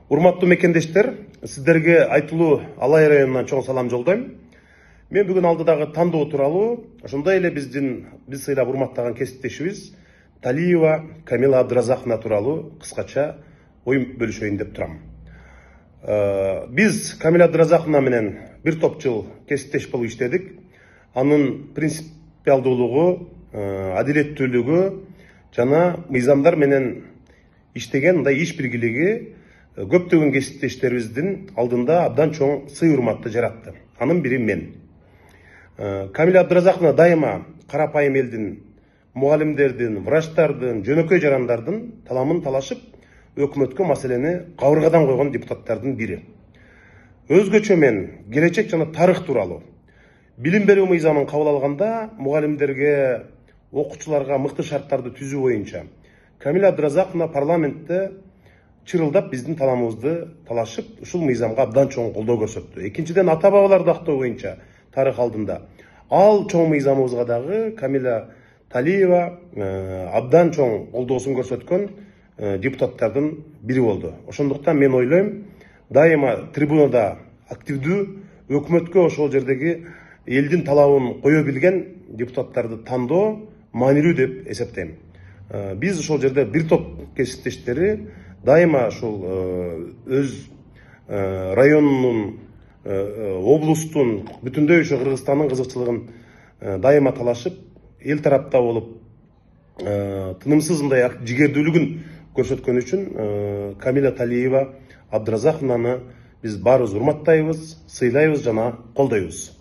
Урматтуу мекендештер, сиздерге Айтылуу Алай районунан чоң салам жолдойм. Мен бүгүн алдыдагы тандоо тууралуу, ошондой эле биз сыйлап урматтаган кесиптешибиз Талиева Камила Абдыразаковна тууралуу кыскача ой бөлүшөйүн деп турам. Биз Камила Абдыразаковна менен бир топ жыл кесиптеш болуп иштедик. Анын принципиалдуулугу, адилеттүүлүгү жана мыйзамдар менен иштеген мындай иш биргелиги көптөгөн кесиптештерибиздин алдында абдан чоң сый урматты жаратты. Анын бири мен. Камила Абдыразаковна дайыма карапайым элдин, мугалимдердин, врачтардын, жөнөкөй жарандардын таламын талашып, өкмөткө маселени кабыргадан койгон депутаттардын бири. Өзгөчө мен келечек жана тарых тууралуу билим берүү мыйзамын кабыл алганда мугалимдерге, окуучуларга мыкты шарттарды түзүү боюнча Камила Абдыразаковна парламентте чырылдап биздин таламыбызды талашып, ушул мыйзамга абдан чоң колдоо көрсөттү. Экинчиден, ата бабаларды актоо боюнча тарых алдында ал чоң мыйзамыбызга дагы Камила Талиева абдан чоң колдоосун көрсөткөн депутаттардын бири болду. Ошондуктан мен ойлойм, дайыма трибунада активдүү, өкмөткө ошол жердеги элдин талабын кое билген депутаттарды тандоо маанилүү деп эсептейм. Биз ошол жерде бир топ кесиптештери дайыма ушул өз районунун, облустун, бүтүндөй ушу Кыргызстандын кызыкчылыгын дайыма талашып, эл тарапта болуп, тынымсыз мындай жигердүүлүгүн көрсөткөн үчүн Камила Талиева Абдыразаковнаны биз баарыбыз урматтайбыз, сыйлайбыз жана колдойбуз.